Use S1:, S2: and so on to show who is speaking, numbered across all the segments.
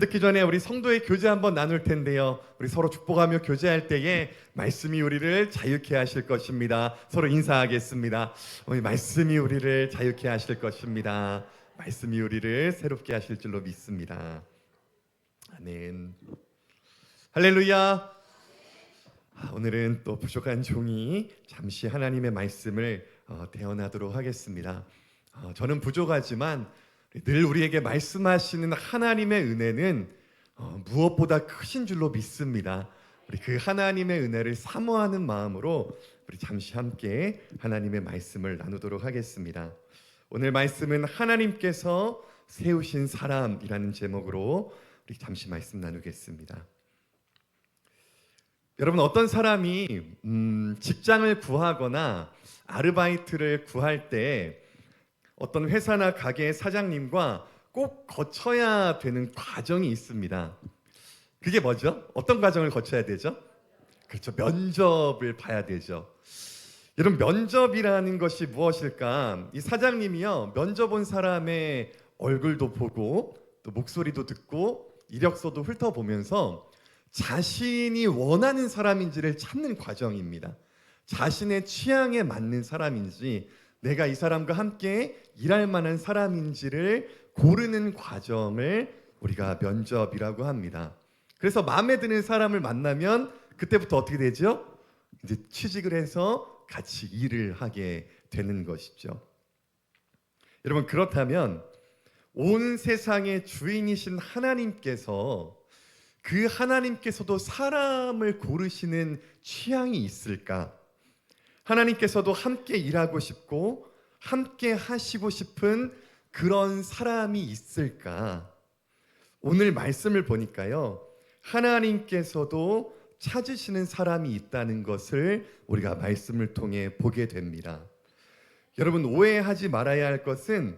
S1: 듣기 전에 우리 성도의 교제 한번 나눌 텐데요. 우리 서로 축복하며 교제할 때에 말씀이 우리를 자유케 하실 것입니다. 서로 인사하겠습니다. 오늘 말씀이 우리를 자유케 하실 것입니다. 말씀이 우리를 새롭게 하실 줄로 믿습니다. 아멘. 할렐루야. 오늘은 또 부족한 종이 잠시 하나님의 말씀을 대언하도록 하겠습니다. 저는 부족하지만 늘 우리에게 말씀하시는 하나님의 은혜는 무엇보다 크신 줄로 믿습니다. 우리 그 하나님의 은혜를 사모하는 마음으로 우리 잠시 함께 하나님의 말씀을 나누도록 하겠습니다. 오늘 말씀은 하나님께서 세우신 사람이라는 제목으로 우리 잠시 말씀 나누겠습니다. 여러분, 어떤 사람이 직장을 구하거나 아르바이트를 구할 때 어떤 회사나 가게의 사장님과 꼭 거쳐야 되는 과정이 있습니다. 그게 뭐죠? 어떤 과정을 거쳐야 되죠? 그렇죠. 면접을 봐야 되죠. 여러분, 면접이라는 것이 무엇일까? 이 사장님이요, 면접 온 사람의 얼굴도 보고 또 목소리도 듣고 이력서도 훑어보면서 자신이 원하는 사람인지를 찾는 과정입니다. 자신의 취향에 맞는 사람인지, 내가 이 사람과 함께 일할 만한 사람인지를 고르는 과정을 우리가 면접이라고 합니다. 그래서 마음에 드는 사람을 만나면 그때부터 어떻게 되죠? 이제 취직을 해서 같이 일을 하게 되는 것이죠. 여러분, 그렇다면 온 세상의 주인이신 하나님께서 그 하나님께서도 사람을 고르시는 취향이 있을까? 하나님께서도 함께 일하고 싶고 함께 하시고 싶은 그런 사람이 있을까? 오늘 말씀을 보니까요, 하나님께서도 찾으시는 사람이 있다는 것을 우리가 말씀을 통해 보게 됩니다. 여러분, 오해하지 말아야 할 것은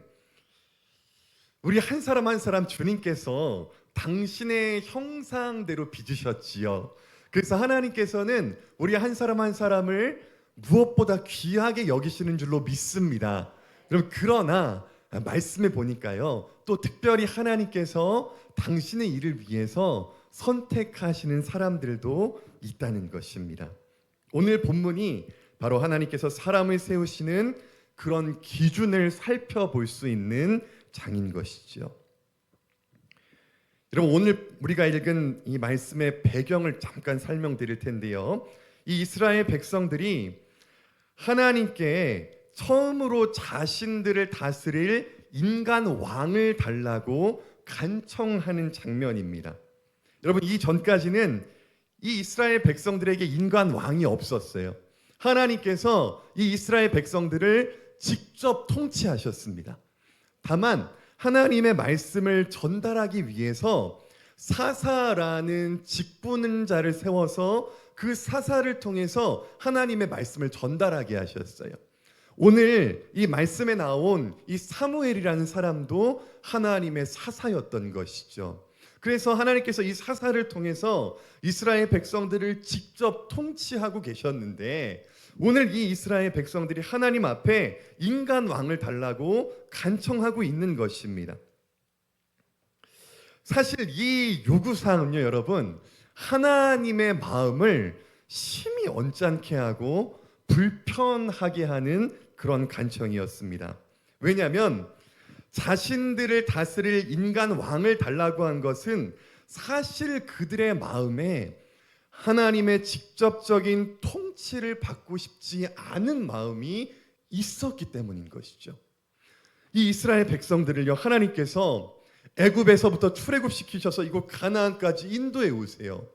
S1: 우리 한 사람 한 사람 주님께서 당신의 형상대로 빚으셨지요. 그래서 하나님께서는 우리 한 사람 한 사람을 무엇보다 귀하게 여기시는 줄로 믿습니다. 그러나 말씀에 보니까요, 또 특별히 하나님께서 당신의 일을 위해서 선택하시는 사람들도 있다는 것입니다. 오늘 본문이 바로 하나님께서 사람을 세우시는 그런 기준을 살펴볼 수 있는 장인 것이죠. 여러분, 오늘 우리가 읽은 이 말씀의 배경을 잠깐 설명드릴 텐데요, 이 이스라엘 백성들이 하나님께 처음으로 자신들을 다스릴 인간 왕을 달라고 간청하는 장면입니다. 여러분, 이 전까지는 이 이스라엘 백성들에게 인간 왕이 없었어요. 하나님께서 이 이스라엘 백성들을 직접 통치하셨습니다. 다만 하나님의 말씀을 전달하기 위해서 사사라는 직분은 자를 세워서 그 사사를 통해서 하나님의 말씀을 전달하게 하셨어요. 오늘 이 말씀에 나온 이 사무엘이라는 사람도 하나님의 사사였던 것이죠. 그래서 하나님께서 이 사사를 통해서 이스라엘 백성들을 직접 통치하고 계셨는데, 오늘 이 이스라엘 백성들이 하나님 앞에 인간 왕을 달라고 간청하고 있는 것입니다. 사실 이 요구사항은요, 여러분, 하나님의 마음을 심히 언짢게 하고 불편하게 하는 그런 간청이었습니다. 왜냐하면 자신들을 다스릴 인간 왕을 달라고 한 것은 사실 그들의 마음에 하나님의 직접적인 통치를 받고 싶지 않은 마음이 있었기 때문인 것이죠. 이 이스라엘 백성들을요, 하나님께서 애굽에서부터 출애굽시키셔서 이곳 가나안까지 인도해 오세요.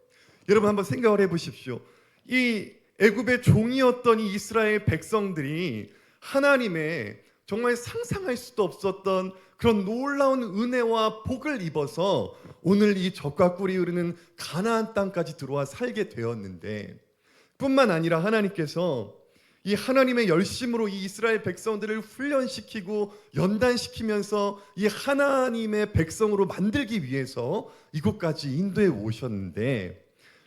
S1: 여러분, 한번 생각을 해보십시오. 이 애굽의 종이었던 이 이스라엘 백성들이 하나님의 정말 상상할 수도 없었던 그런 놀라운 은혜와 복을 입어서 오늘 이 젖과 꿀이 흐르는 가나안 땅까지 들어와 살게 되었는데, 뿐만 아니라 하나님께서 이 하나님의 열심으로 이 이스라엘 백성들을 훈련시키고 연단시키면서 이 하나님의 백성으로 만들기 위해서 이곳까지 인도해 오셨는데,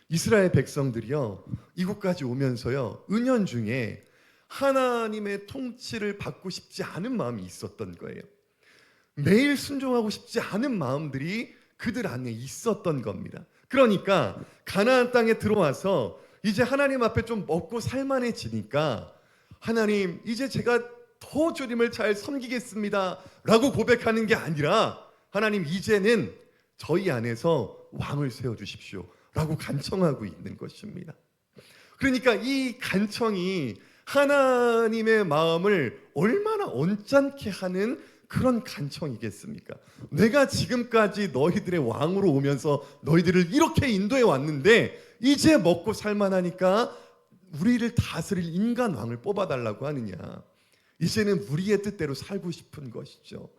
S1: 이스라엘 백성들이요, 이곳까지 오면서요, 은연중에 하나님의 통치를 받고 싶지 않은 마음이 있었던 거예요. 매일 순종하고 싶지 않은 마음들이 그들 안에 있었던 겁니다. 그러니까 가나안 땅에 들어와서 이제 하나님 앞에 좀 먹고 살만해지니까 하나님 이제 제가 더 주님을 잘 섬기겠습니다 라고 고백하는 게 아니라 하나님 이제는 저희 안에서 왕을 세워주십시오 라고 간청하고 있는 것입니다. 그러니까 이 간청이 하나님의 마음을 얼마나 언짢게 하는 그런 간청이겠습니까? 내가 지금까지 너희들의 왕으로 오면서 너희들을 이렇게 인도해 왔는데 이제 먹고 살만하니까 우리를 다스릴 인간 왕을 뽑아달라고 하느냐. 이제는 우리의 뜻대로 살고 싶은 것이죠.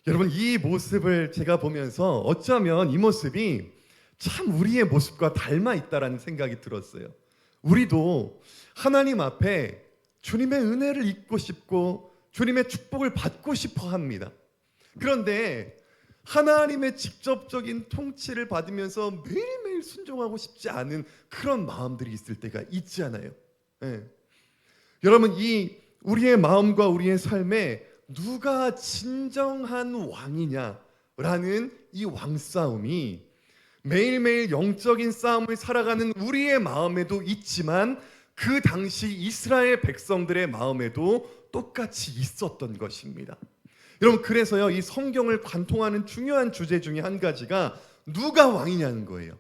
S1: 여러분, 이 모습을 제가 보면서 어쩌면 이 모습이 참 우리의 모습과 닮아 있다라는 생각이 들었어요. 우리도 하나님 앞에 주님의 은혜를 입고 싶고 주님의 축복을 받고 싶어 합니다. 그런데 하나님의 직접적인 통치를 받으면서 매일매일 순종하고 싶지 않은 그런 마음들이 있을 때가 있잖아요. 네. 여러분, 이 우리의 마음과 우리의 삶에 누가 진정한 왕이냐라는 이 왕싸움이 매일매일 영적인 싸움을 살아가는 우리의 마음에도 있지만 그 당시 이스라엘 백성들의 마음에도 똑같이 있었던 것입니다. 여러분, 그래서요, 이 성경을 관통하는 중요한 주제 중에 한 가지가 누가 왕이냐는 거예요.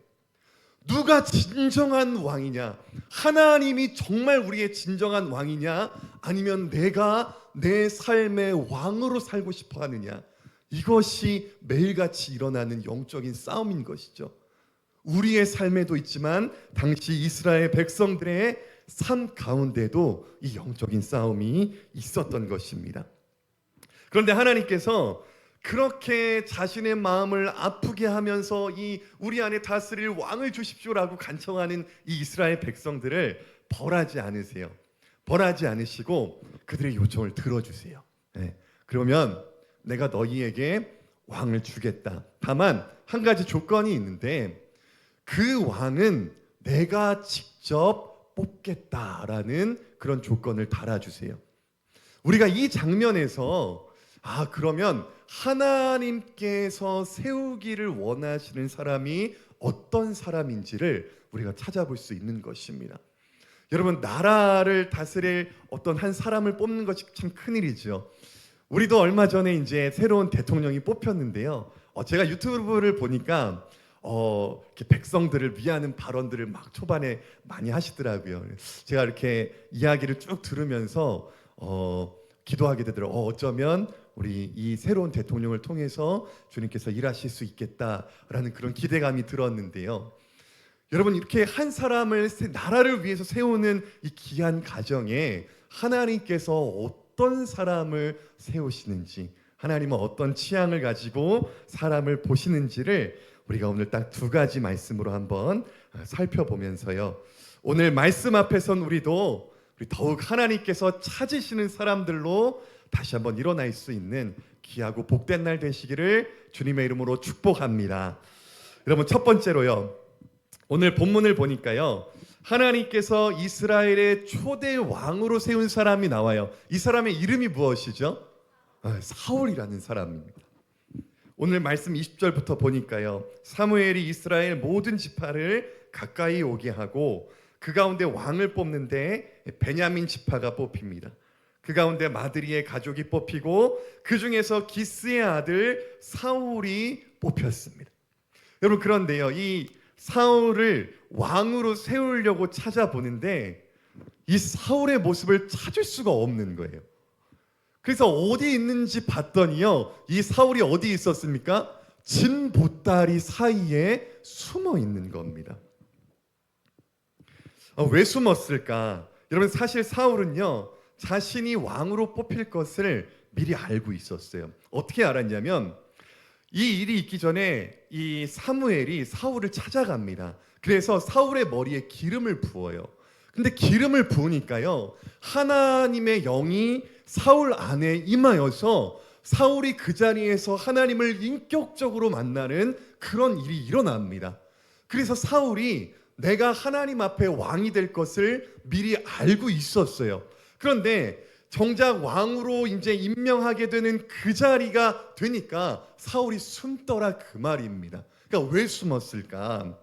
S1: 누가 진정한 왕이냐? 하나님이 정말 우리의 진정한 왕이냐? 아니면 내가 내 삶의 왕으로 살고 싶어 하느냐? 이것이 매일같이 일어나는 영적인 싸움인 것이죠. 우리의 삶에도 있지만 당시 이스라엘 백성들의 삶 가운데도 이 영적인 싸움이 있었던 것입니다. 그런데 하나님께서 그렇게 자신의 마음을 아프게 하면서 이 우리 안에 다스릴 왕을 주십시오라고 간청하는 이 이스라엘 백성들을 벌하지 않으세요. 벌하지 않으시고 그들의 요청을 들어주세요. 네. 그러면 내가 너희에게 왕을 주겠다. 다만 한 가지 조건이 있는데 그 왕은 내가 직접 뽑겠다라는 그런 조건을 달아주세요. 우리가 이 장면에서 그러면 하나님께서 세우기를 원하시는 사람이 어떤 사람인지를 우리가 찾아볼 수 있는 것입니다. 여러분, 나라를 다스릴 어떤 한 사람을 뽑는 것이 참 큰일이죠. 우리도 얼마 전에 이제 새로운 대통령이 뽑혔는데요. 제가 유튜브를 보니까 이렇게 백성들을 위하는 발언들을 막 초반에 많이 하시더라고요. 제가 이렇게 이야기를 쭉 들으면서 기도하게 되더라고요. 어쩌면 우리 이 새로운 대통령을 통해서 주님께서 일하실 수 있겠다라는 그런 기대감이 들었는데요. 여러분, 이렇게 한 사람을 나라를 위해서 세우는 이 귀한 가정에 하나님께서 어떤 사람을 세우시는지, 하나님은 어떤 취향을 가지고 사람을 보시는지를 우리가 오늘 딱 두 가지 말씀으로 한번 살펴보면서요, 오늘 말씀 앞에 선 우리도 더욱 하나님께서 찾으시는 사람들로 다시 한번 일어날 수 있는 귀하고 복된 날 되시기를 주님의 이름으로 축복합니다. 여러분, 첫 번째로요, 오늘 본문을 보니까요, 하나님께서 이스라엘의 초대 왕으로 세운 사람이 나와요. 이 사람의 이름이 무엇이죠? 사울이라는 사람입니다. 오늘 말씀 20절부터 보니까요, 사무엘이 이스라엘 모든 지파를 가까이 오게 하고 그 가운데 왕을 뽑는데 베냐민 지파가 뽑힙니다. 그 가운데 마드리의 가족이 뽑히고 그 중에서 기스의 아들 사울이 뽑혔습니다. 여러분, 그런데요, 이 사울을 왕으로 세우려고 찾아보는데 이 사울의 모습을 찾을 수가 없는 거예요. 그래서 어디 있는지 봤더니요, 이 사울이 어디 있었습니까? 진 보따리 사이에 숨어 있는 겁니다. 왜 숨었을까? 여러분, 사실 사울은요, 자신이 왕으로 뽑힐 것을 미리 알고 있었어요. 어떻게 알았냐면 이 일이 있기 전에 이 사무엘이 사울을 찾아갑니다. 그래서 사울의 머리에 기름을 부어요. 근데 기름을 부으니까요, 하나님의 영이 사울 안에 임하여서 사울이 그 자리에서 하나님을 인격적으로 만나는 그런 일이 일어납니다. 그래서 사울이 내가 하나님 앞에 왕이 될 것을 미리 알고 있었어요. 그런데 정작 왕으로 이제 임명하게 되는 그 자리가 되니까 사울이 숨더라 그 말입니다. 그러니까 왜 숨었을까?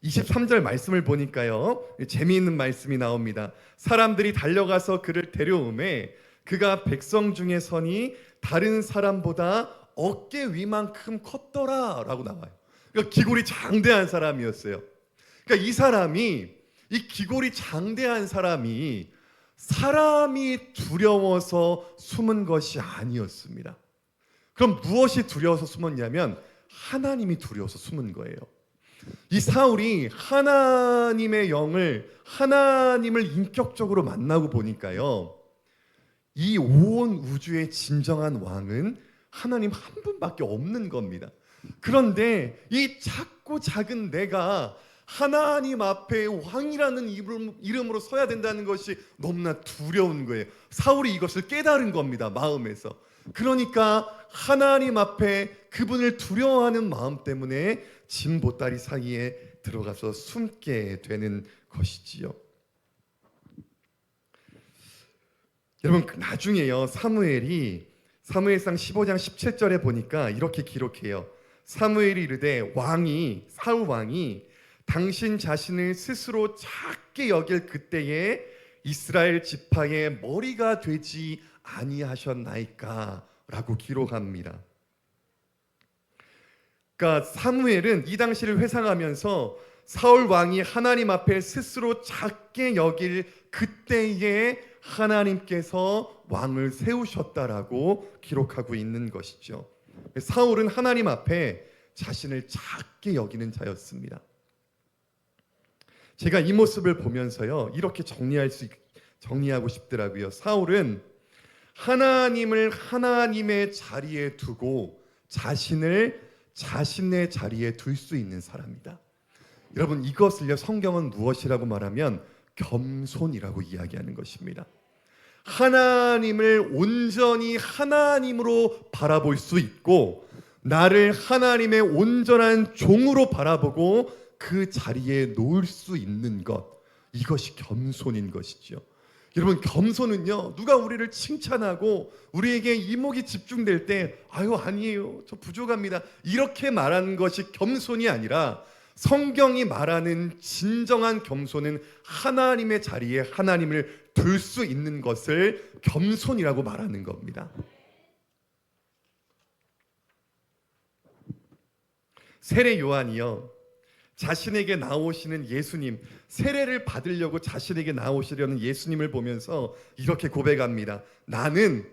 S1: 23절 말씀을 보니까요, 재미있는 말씀이 나옵니다. 사람들이 달려가서 그를 데려오매 그가 백성 중에 서니 다른 사람보다 어깨 위만큼 컸더라 라고 나와요. 그러니까 기골이 장대한 사람이었어요. 그러니까 이 기골이 장대한 사람이 두려워서 숨은 것이 아니었습니다. 그럼 무엇이 두려워서 숨었냐면 하나님이 두려워서 숨은 거예요. 이 사울이 하나님을 인격적으로 만나고 보니까요, 이 온 우주의 진정한 왕은 하나님 한 분밖에 없는 겁니다. 그런데 이 작고 작은 내가 하나님 앞에 왕이라는 이름으로 서야 된다는 것이 너무나 두려운 거예요. 사울이 이것을 깨달은 겁니다, 마음에서. 그러니까 하나님 앞에 그분을 두려워하는 마음 때문에 진 보따리 사이에 들어가서 숨게 되는 것이지요. 여러분, 나중에요, 사무엘상 15장 17절에 보니까 이렇게 기록해요. 사무엘이 이르되 사울 왕이 당신 자신을 스스로 작게 여길 그때에 이스라엘 지파의 머리가 되지 아니하셨나이까 라고 기록합니다. 그러니까 사무엘은 이 당시를 회상하면서 사울 왕이 하나님 앞에 스스로 작게 여길 그때에 하나님께서 왕을 세우셨다라고 기록하고 있는 것이죠. 사울은 하나님 앞에 자신을 작게 여기는 자였습니다. 제가 이 모습을 보면서요, 이렇게 정리하고 싶더라고요. 사울은 하나님을 하나님의 자리에 두고 자신을 자신의 자리에 둘 수 있는 사람이다. 여러분, 이것을요, 성경은 무엇이라고 말하면 겸손이라고 이야기하는 것입니다. 하나님을 온전히 하나님으로 바라볼 수 있고 나를 하나님의 온전한 종으로 바라보고 그 자리에 놓을 수 있는 것, 이것이 겸손인 것이죠. 여러분, 겸손은요, 누가 우리를 칭찬하고 우리에게 이목이 집중될 때 아니에요, 저 부족합니다, 이렇게 말하는 것이 겸손이 아니라 성경이 말하는 진정한 겸손은 하나님의 자리에 하나님을 둘 수 있는 것을 겸손이라고 말하는 겁니다. 세례 요한이요, 자신에게 나오시는 예수님, 세례를 받으려고 자신에게 나오시려는 예수님을 보면서 이렇게 고백합니다. 나는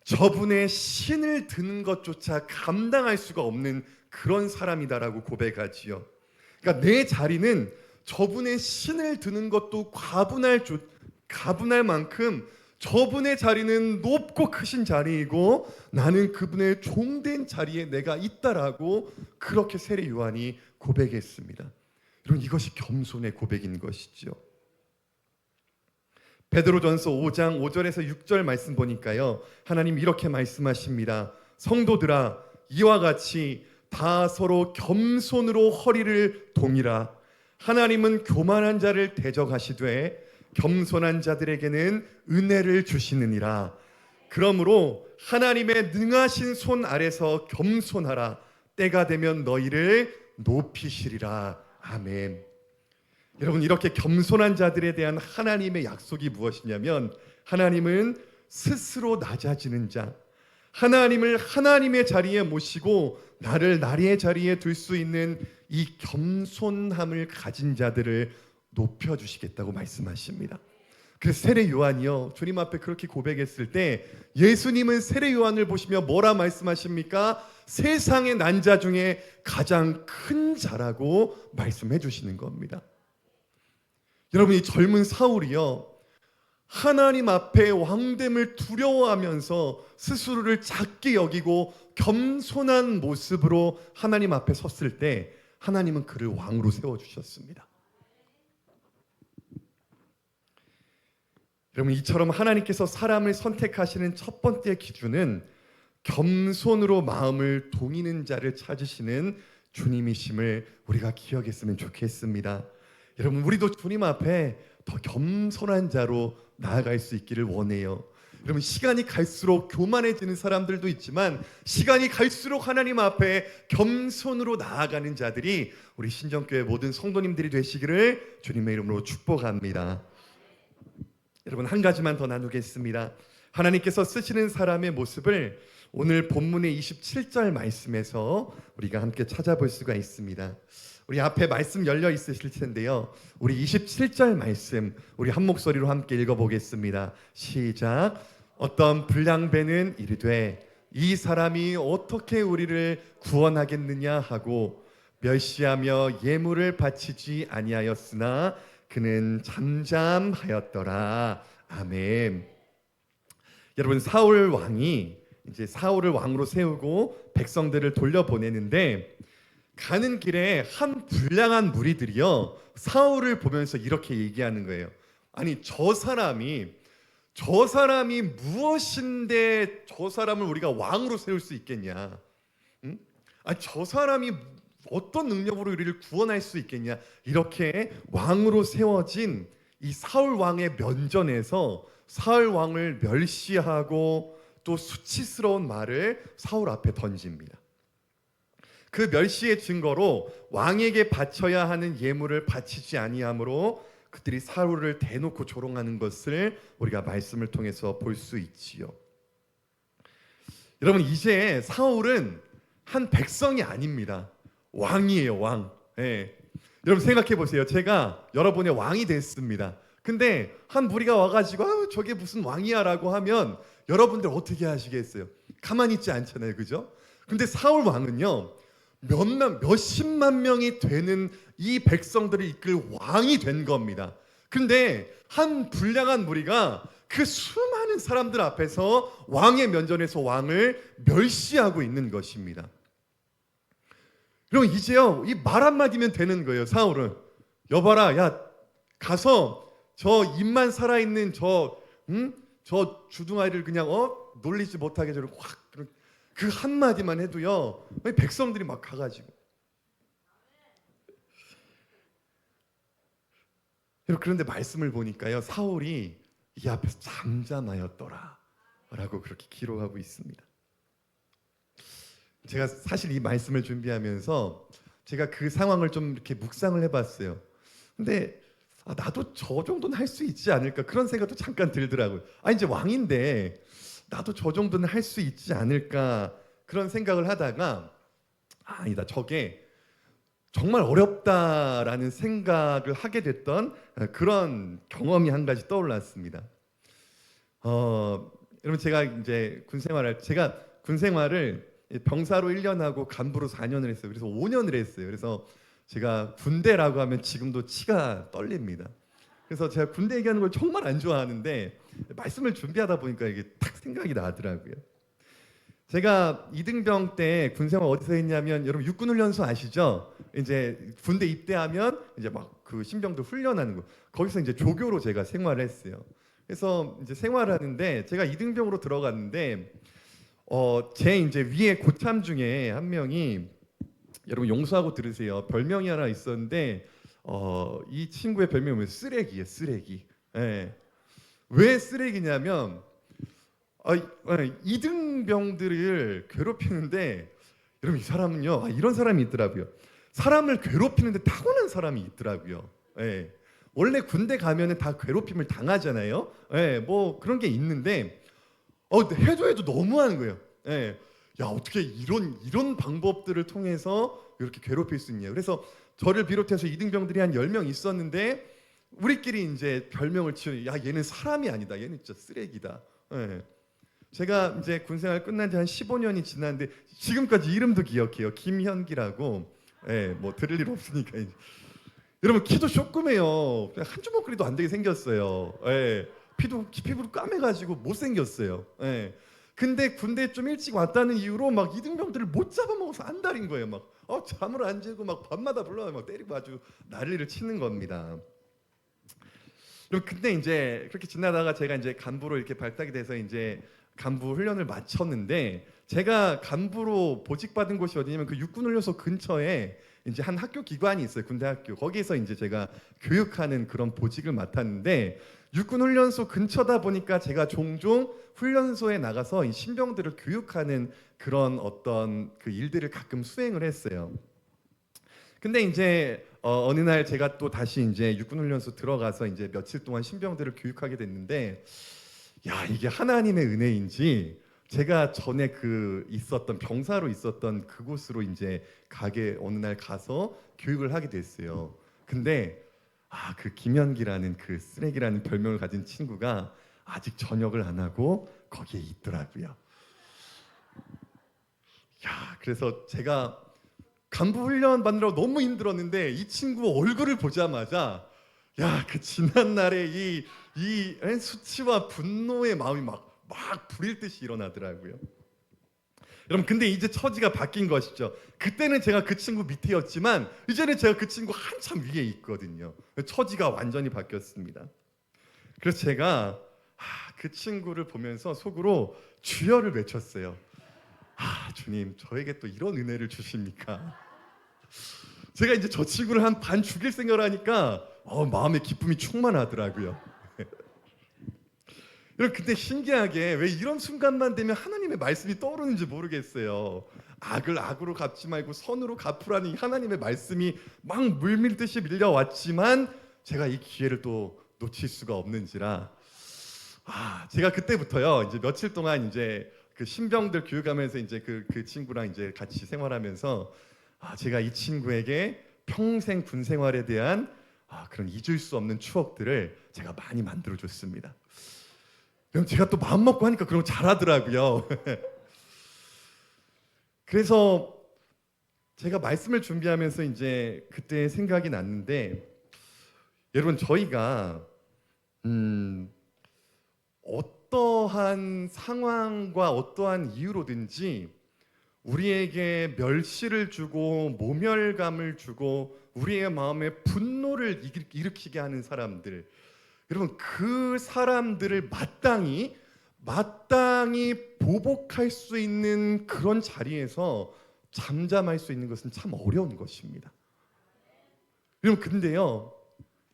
S1: 저분의 신을 드는 것조차 감당할 수가 없는 그런 사람이다라고 고백하지요. 그러니까 내 자리는 저분의 신을 드는 것도 과분할 만큼 저분의 자리는 높고 크신 자리이고 나는 그분의 종된 자리에 내가 있다라고 그렇게 세례 요한이 고백했습니다. 여러분, 이것이 겸손의 고백인 것이죠. 베드로전서 5장 5절에서 6절 말씀 보니까요, 하나님 이렇게 말씀하십니다. 성도들아, 이와 같이 다 서로 겸손으로 허리를 동이라. 하나님은 교만한 자를 대적하시되 겸손한 자들에게는 은혜를 주시느니라. 그러므로 하나님의 능하신 손 아래서 겸손하라. 때가 되면 너희를 높이시리라. 아멘. 여러분, 이렇게 겸손한 자들에 대한 하나님의 약속이 무엇이냐면 하나님은 스스로 낮아지는 자, 하나님을 하나님의 자리에 모시고 나를 나의 자리에 둘 수 있는 이 겸손함을 가진 자들을 높여주시겠다고 말씀하십니다. 그래서 세례 요한이요, 주님 앞에 그렇게 고백했을 때 예수님은 세례 요한을 보시며 뭐라 말씀하십니까? 세상의 난 자 중에 가장 큰 자라고 말씀해 주시는 겁니다. 여러분, 이 젊은 사울이요, 하나님 앞에 왕됨을 두려워하면서 스스로를 작게 여기고 겸손한 모습으로 하나님 앞에 섰을 때 하나님은 그를 왕으로 세워주셨습니다. 여러분, 이처럼 하나님께서 사람을 선택하시는 첫 번째 기준은 겸손으로 마음을 동이는 자를 찾으시는 주님이심을 우리가 기억했으면 좋겠습니다. 여러분, 우리도 주님 앞에 더 겸손한 자로 나아갈 수 있기를 원해요. 여러분, 시간이 갈수록 교만해지는 사람들도 있지만 시간이 갈수록 하나님 앞에 겸손으로 나아가는 자들이 우리 신정교회 모든 성도님들이 되시기를 주님의 이름으로 축복합니다. 여러분, 한 가지만 더 나누겠습니다. 하나님께서 쓰시는 사람의 모습을 오늘 본문의 27절 말씀에서 우리가 함께 찾아볼 수가 있습니다. 우리 앞에 말씀 열려 있으실 텐데요, 우리 27절 말씀 우리 한 목소리로 함께 읽어보겠습니다. 시작. 어떤 불량배는 이르되 이 사람이 어떻게 우리를 구원하겠느냐 하고 멸시하며 예물을 바치지 아니하였으나 그는 잠잠하였더라. 아멘. 여러분, 사울 왕이 이제 사울을 왕으로 세우고 백성들을 돌려보내는데 가는 길에 한 불량한 무리들이요 사울을 보면서 이렇게 얘기하는 거예요. 아니, 저 사람이 무엇인데 저 사람을 우리가 왕으로 세울 수 있겠냐? 응? 아니, 저 사람이 어떤 능력으로 우리를 구원할 수 있겠냐? 이렇게 왕으로 세워진 이 사울 왕의 면전에서 사울 왕을 멸시하고 또 수치스러운 말을 사울 앞에 던집니다. 그 멸시의 증거로 왕에게 바쳐야 하는 예물을 바치지 아니하므로 그들이 사울을 대놓고 조롱하는 것을 우리가 말씀을 통해서 볼 수 있지요. 여러분, 이제 사울은 한 백성이 아닙니다. 왕이에요, 왕. 예. 여러분, 생각해 보세요. 제가 여러분의 왕이 됐습니다. 근데 한 무리가 와가지고 아유, 저게 무슨 왕이야라고 하면 여러분들 어떻게 하시겠어요? 가만히 있지 않잖아요, 그죠? 근데 사울 왕은요 몇십만 명이 되는 이 백성들을 이끌 왕이 된 겁니다. 근데 한 불량한 무리가 그 수많은 사람들 앞에서 왕의 면전에서 왕을 멸시하고 있는 것입니다. 그럼 이제요 이 말 한마디면 되는 거예요. 사울은 여봐라, 야 가서 저 입만 살아있는 저 주둥아리를 그냥 놀리지 못하게 저를 확 그 한마디만 해도요 백성들이 막 가가지고 그런데 말씀을 보니까요 사울이 이 앞에서 잠잠하였더라 라고 그렇게 기록하고 있습니다. 제가 사실 이 말씀을 준비하면서 제가 그 상황을 좀 이렇게 묵상을 해봤어요. 근데 나도 저 정도는 할 수 있지 않을까 그런 생각도 잠깐 들더라고요. 이제 왕인데 나도 저 정도는 할 수 있지 않을까 그런 생각을 하다가 아니다, 저게 정말 어렵다라는 생각을 하게 됐던 그런 경험이 한 가지 떠올랐습니다. 여러분, 제가 이제 제가 군 생활을 병사로 1년하고 간부로 4년을 했어요. 그래서 5년을 했어요. 그래서 제가 군대라고 하면 지금도 치가 떨립니다. 그래서 제가 군대 얘기하는 걸 정말 안 좋아하는데 말씀을 준비하다 보니까 이게 딱 생각이 나더라고요. 제가 이등병 때 군생활 어디서 했냐면 여러분 육군훈련소 아시죠? 이제 군대 입대하면 이제 막 그 신병들 훈련하는 거 거기서 이제 조교로 제가 생활을 했어요. 그래서 이제 생활하는데 제가 이등병으로 들어갔는데 제 이제 위에 고참 중에 한 명이 여러분 용서하고 들으세요. 별명이 하나 있었는데 이 친구의 별명은 쓰레기예요. 쓰레기. 예. 왜 쓰레기냐면 이등병들을 괴롭히는데 여러분 이 사람은요 이런 사람이 있더라고요. 사람을 괴롭히는데 타고난 사람이 있더라고요. 예. 원래 군대 가면은 다 괴롭힘을 당하잖아요. 예. 뭐 그런 게 있는데 해도 너무하는 거예요. 예. 야, 어떻게 이런 방법들을 통해서 이렇게 괴롭힐 수 있냐. 그래서 저를 비롯해서 이등병들이 한 10명 있었는데 우리끼리 이제 별명을 지어요. 야, 얘는 사람이 아니다. 얘는 진짜 쓰레기다. 예. 제가 이제 군생활 끝난 지 한 15년이 지났는데 지금까지 이름도 기억해요. 김현기라고. 예, 뭐 들을 일 없으니까. 여러분 키도 조그매요. 그냥 한 주먹거리도 안 되게 생겼어요. 예. 피부도 까매가지고 못생겼어요. 예. 근데 군대 좀 일찍 왔다는 이유로 막 이등병들을 못 잡아먹어서 안달인 거예요. 막 잠을 안 자고 막 밤마다 불러요. 막 때리고 아주 난리를 치는 겁니다. 근데 이제 그렇게 지나다가 제가 이제 간부로 이렇게 발탁이 돼서 이제 간부 훈련을 마쳤는데 제가 간부로 보직받은 곳이 어디냐면 그 육군훈련소 근처에 이제 한 학교 기관이 있어요. 군대 학교. 거기에서 이제 제가 교육하는 그런 보직을 맡았는데 육군 훈련소 근처다 보니까 제가 종종 훈련소에 나가서 이 신병들을 교육하는 그런 어떤 그 일들을 가끔 수행을 했어요. 근데 이제 어느 날 제가 또 다시 이제 육군훈련소 들어가서 이제 며칠 동안 신병들을 교육하게 됐는데, 야, 이게 하나님의 은혜인지 제가 전에 그 있었던 병사로 있었던 그곳으로 이제 가게 어느 날 가서 교육을 하게 됐어요. 근데 그 김현기라는 그 쓰레기라는 별명을 가진 친구가 아직 전역을 안 하고 거기에 있더라고요. 야, 그래서 제가 간부 훈련 받느라고 너무 힘들었는데 이 친구 얼굴을 보자마자 야, 그 지난 날에 이 수치와 분노의 마음이 막 불일 듯이 일어나더라고요. 여러분, 근데 이제 처지가 바뀐 것이죠. 그때는 제가 그 친구 밑에였지만 이제는 제가 그 친구 한참 위에 있거든요. 처지가 완전히 바뀌었습니다. 그래서 제가 그 친구를 보면서 속으로 주여를 외쳤어요. 주님, 저에게 또 이런 은혜를 주십니까? 제가 이제 저 친구를 한 반 죽일 생각을 하니까 마음에 기쁨이 충만하더라고요. 여러분, 근데 신기하게 왜 이런 순간만 되면 하나님의 말씀이 떠오르는지 모르겠어요. 악을 악으로 갚지 말고 선으로 갚으라는 하나님의 말씀이 막 물밀듯이 밀려왔지만 제가 이 기회를 또 놓칠 수가 없는지라 제가 그때부터요 이제 며칠 동안 이제 그 신병들 교육하면서 이제 그 친구랑 이제 같이 생활하면서 제가 이 친구에게 평생 군 생활에 대한 그런 잊을 수 없는 추억들을 제가 많이 만들어 줬습니다. 그럼 제가 또 마음 먹고 하니까 그런 거 잘하더라고요. 그래서 제가 말씀을 준비하면서 이제 그때 생각이 났는데, 여러분, 저희가 어떠한 상황과 어떠한 이유로든지 우리에게 멸시를 주고 모멸감을 주고 우리의 마음에 분노를 일으키게 하는 사람들, 여러분, 그 사람들을 마땅히 보복할 수 있는 그런 자리에서 잠잠할 수 있는 것은 참 어려운 것입니다. 여러분, 근데요,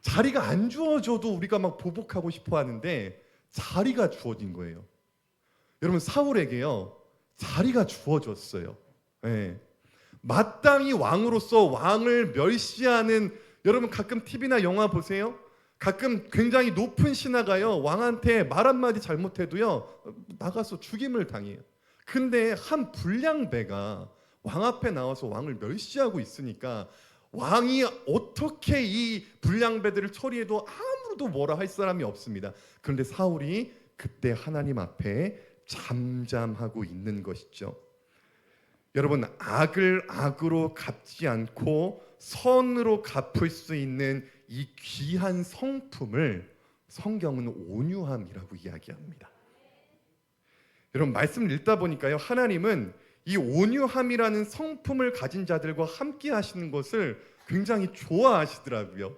S1: 자리가 안 주어져도 우리가 막 보복하고 싶어 하는데 자리가 주어진 거예요. 여러분, 사울에게요 자리가 주어졌어요. 네. 마땅히 왕으로서 왕을 멸시하는, 여러분 가끔 TV나 영화 보세요. 가끔 굉장히 높은 신하가요 왕한테 말 한마디 잘못해도요 나가서 죽임을 당해요. 근데 한 불량배가 왕 앞에 나와서 왕을 멸시하고 있으니까 왕이 어떻게 이 불량배들을 처리해도 아무도 뭐라 할 사람이 없습니다. 그런데 사울이 그때 하나님 앞에 잠잠하고 있는 것이죠. 여러분, 악을 악으로 갚지 않고 선으로 갚을 수 있는 이 귀한 성품을 성경은 온유함이라고 이야기합니다. 여러분, 말씀을 읽다 보니까요 하나님은 이 온유함이라는 성품을 가진 자들과 함께 하시는 것을 굉장히 좋아하시더라고요.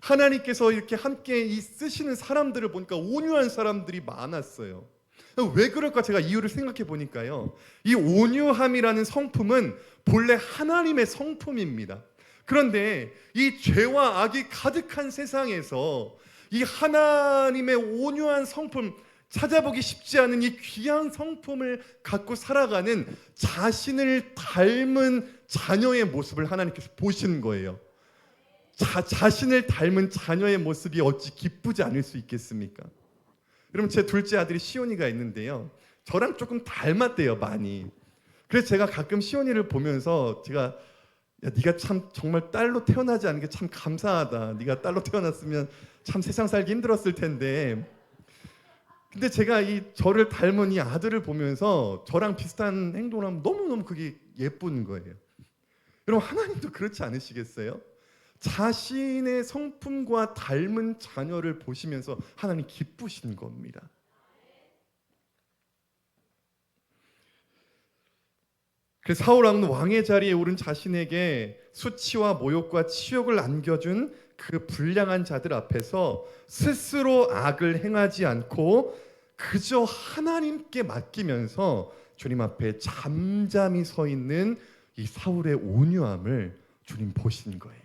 S1: 하나님께서 이렇게 함께 쓰시는 사람들을 보니까 온유한 사람들이 많았어요. 왜 그럴까 제가 이유를 생각해 보니까요 이 온유함이라는 성품은 본래 하나님의 성품입니다. 그런데 이 죄와 악이 가득한 세상에서 이 하나님의 온유한 성품, 찾아보기 쉽지 않은 이 귀한 성품을 갖고 살아가는 자신을 닮은 자녀의 모습을 하나님께서 보시는 거예요. 자신을 닮은 자녀의 모습이 어찌 기쁘지 않을 수 있겠습니까? 여러분, 제 둘째 아들이 시온이가 있는데요 저랑 조금 닮았대요, 많이. 그래서 제가 가끔 시온이를 보면서 제가 야, 네가 참 정말 딸로 태어나지 않은 게 참 감사하다. 네가 딸로 태어났으면 참 세상 살기 힘들었을 텐데. 근데 제가 이 저를 닮은 이 아들을 보면서 저랑 비슷한 행동을 하면 너무너무 그게 예쁜 거예요. 여러분, 하나님도 그렇지 않으시겠어요? 자신의 성품과 닮은 자녀를 보시면서 하나님 기쁘신 겁니다. 그래서 사울 왕은 왕의 자리에 오른 자신에게 수치와 모욕과 치욕을 안겨준 그 불량한 자들 앞에서 스스로 악을 행하지 않고 그저 하나님께 맡기면서 주님 앞에 잠잠히 서 있는 이 사울의 온유함을 주님 보신 거예요.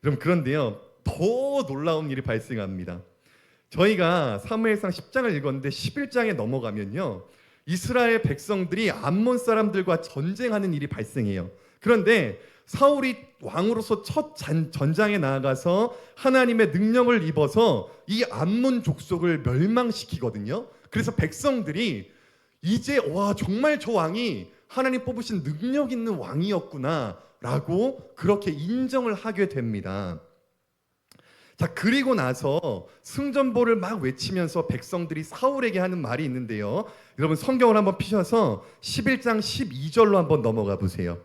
S1: 여러분, 그런데요 더 놀라운 일이 발생합니다. 저희가 사무엘상 10장을 읽었는데 11장에 넘어가면요, 이스라엘 백성들이 암몬 사람들과 전쟁하는 일이 발생해요. 그런데 사울이 왕으로서 첫 전장에 나아가서 하나님의 능력을 입어서 이 암몬 족속을 멸망시키거든요. 그래서 백성들이 이제 와, 정말 저 왕이 하나님 뽑으신 능력 있는 왕이었구나 라고 그렇게 인정을 하게 됩니다. 자, 그리고 나서 승전보를 막 외치면서 백성들이 사울에게 하는 말이 있는데요, 여러분 성경을 한번 피셔서 11장 12절로 한번 넘어가 보세요.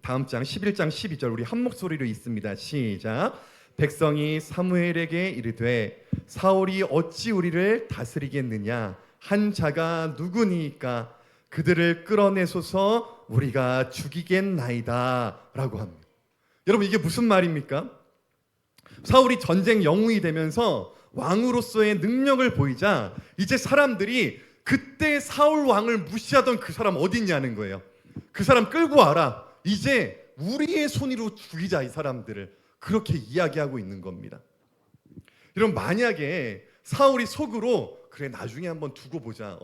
S1: 다음 장 11장 12절 우리 한 목소리로 읽습니다. 시작. 백성이 사무엘에게 이르되 사울이 어찌 우리를 다스리겠느냐, 한 자가 누구니까 그들을 끌어내소서 우리가 죽이겠나이다 라고 합니다. 여러분, 이게 무슨 말입니까? 사울이 전쟁 영웅이 되면서 왕으로서의 능력을 보이자 이제 사람들이 그때 사울 왕을 무시하던 그 사람 어디 있냐는 거예요. 그 사람 끌고 와라, 이제 우리의 손으로 죽이자 이 사람들을, 그렇게 이야기하고 있는 겁니다. 여러분, 만약에 사울이 속으로 그래 나중에 한번 두고 보자,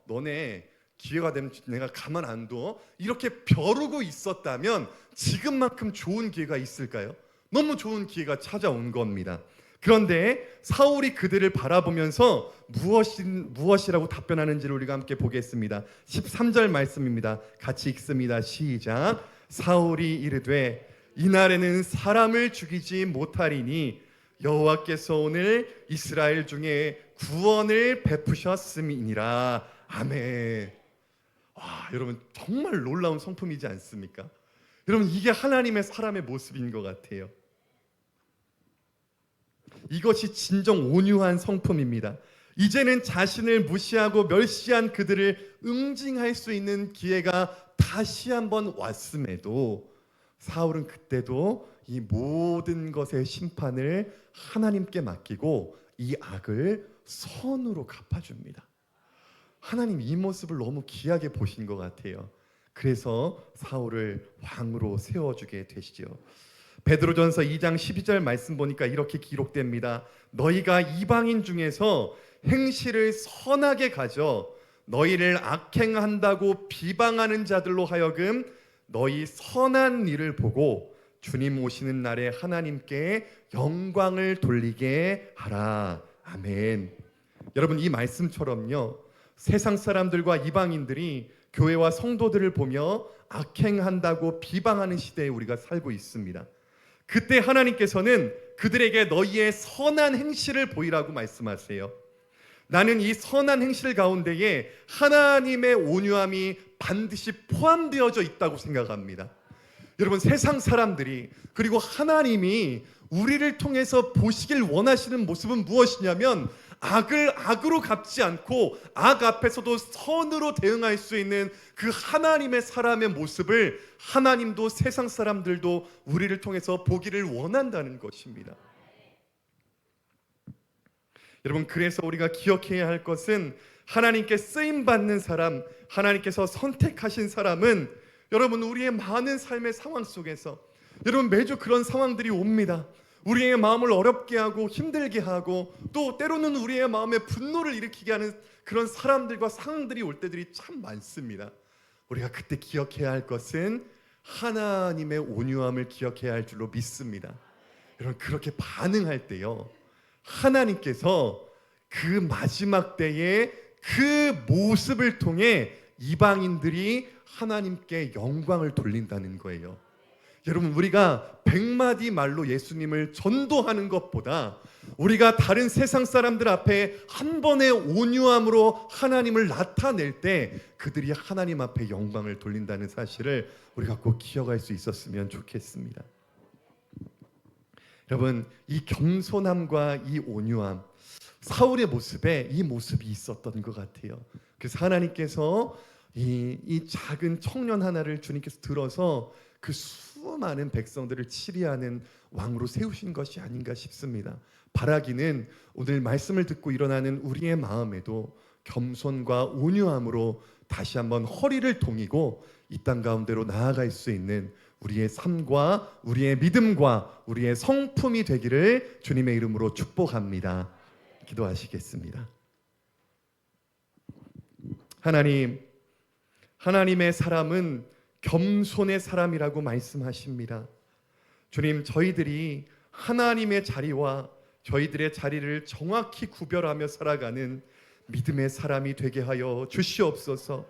S1: 너네 기회가 되면 내가 가만 안 둬, 이렇게 벼르고 있었다면 지금만큼 좋은 기회가 있을까요? 너무 좋은 기회가 찾아온 겁니다. 그런데 사울이 그들을 바라보면서 무엇이라고 답변하는지를 우리가 함께 보겠습니다. 13절 말씀입니다. 같이 읽습니다. 시작. 사울이 이르되 이날에는 사람을 죽이지 못하리니 여호와께서 오늘 이스라엘 중에 구원을 베푸셨음이니라. 아멘. 와, 여러분 정말 놀라운 성품이지 않습니까? 여러분, 이게 하나님의 사람의 모습인 것 같아요. 이것이 진정 온유한 성품입니다. 이제는 자신을 무시하고 멸시한 그들을 응징할 수 있는 기회가 다시 한번 왔음에도 사울은 그때도 이 모든 것의 심판을 하나님께 맡기고 이 악을 선으로 갚아줍니다. 하나님 이 모습을 너무 귀하게 보신 것 같아요. 그래서 사울을 왕으로 세워주게 되시죠. 베드로전서 2장 12절 말씀 보니까 이렇게 기록됩니다. 너희가 이방인 중에서 행실을 선하게 가져 너희를 악행한다고 비방하는 자들로 하여금 너희 선한 일을 보고 주님 오시는 날에 하나님께 영광을 돌리게 하라. 아멘. 여러분, 이 말씀처럼요, 세상 사람들과 이방인들이 교회와 성도들을 보며 악행한다고 비방하는 시대에 우리가 살고 있습니다. 그때 하나님께서는 그들에게 너희의 선한 행실을 보이라고 말씀하세요. 나는 이 선한 행실 가운데에 하나님의 온유함이 반드시 포함되어져 있다고 생각합니다. 여러분, 세상 사람들이 그리고 하나님이 우리를 통해서 보시길 원하시는 모습은 무엇이냐면 악을 악으로 갚지 않고 악 앞에서도 선으로 대응할 수 있는 그 하나님의 사람의 모습을 하나님도 세상 사람들도 우리를 통해서 보기를 원한다는 것입니다. 여러분, 그래서 우리가 기억해야 할 것은 하나님께 쓰임받는 사람, 하나님께서 선택하신 사람은 여러분 우리의 많은 삶의 상황 속에서 여러분 매주 그런 상황들이 옵니다. 우리의 마음을 어렵게 하고 힘들게 하고 또 때로는 우리의 마음에 분노를 일으키게 하는 그런 사람들과 상황들이 올 때들이 참 많습니다. 우리가 그때 기억해야 할 것은 하나님의 온유함을 기억해야 할 줄로 믿습니다. 여러분, 그렇게 반응할 때요, 하나님께서 그 마지막 때에 그 모습을 통해 이방인들이 하나님께 영광을 돌린다는 거예요. 여러분, 우리가 100마디 말로 예수님을 전도하는 것보다 우리가 다른 세상 사람들 앞에 한 번의 온유함으로 하나님을 나타낼 때 그들이 하나님 앞에 영광을 돌린다는 사실을 우리가 꼭 기억할 수 있었으면 좋겠습니다. 여러분, 이 겸손함과 이 온유함, 사울의 모습에 이 모습이 있었던 것 같아요. 그래서 하나님께서 이 작은 청년 하나를 주님께서 들어서 그 수많은 백성들을 치리하는 왕으로 세우신 것이 아닌가 싶습니다. 바라기는 오늘 말씀을 듣고 일어나는 우리의 마음에도 겸손과 온유함으로 다시 한번 허리를 동이고 이 땅 가운데로 나아갈 수 있는 우리의 삶과 우리의 믿음과 우리의 성품이 되기를 주님의 이름으로 축복합니다. 기도하시겠습니다. 하나님, 하나님의 사람은 겸손의 사람이라고 말씀하십니다. 주님, 저희들이 하나님의 자리와 저희들의 자리를 정확히 구별하며 살아가는 믿음의 사람이 되게 하여 주시옵소서.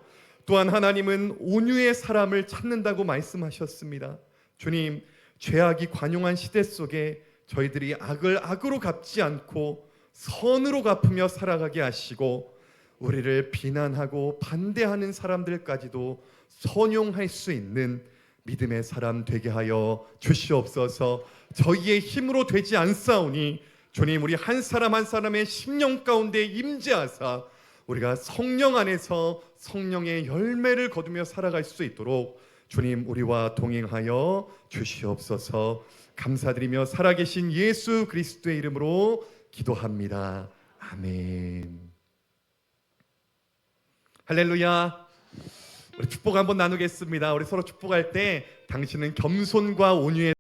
S1: 또한 하나님은 온유의 사람을 찾는다고 말씀하셨습니다. 주님, 죄악이 관용한 시대 속에 저희들이 악을 악으로 갚지 않고 선으로 갚으며 살아가게 하시고 우리를 비난하고 반대하는 사람들까지도 선용할 수 있는 믿음의 사람 되게 하여 주시옵소서. 저희의 힘으로 되지 않사오니 주님, 우리 한 사람 한 사람의 심령 가운데 임재하사 우리가 성령 안에서 성령의 열매를 거두며 살아갈 수 있도록 주님, 우리와 동행하여 주시옵소서. 감사드리며 살아계신 예수 그리스도의 이름으로 기도합니다. 아멘. 할렐루야. 우리 축복 한번 나누겠습니다. 우리 서로 축복할 때 당신은 겸손과 온유의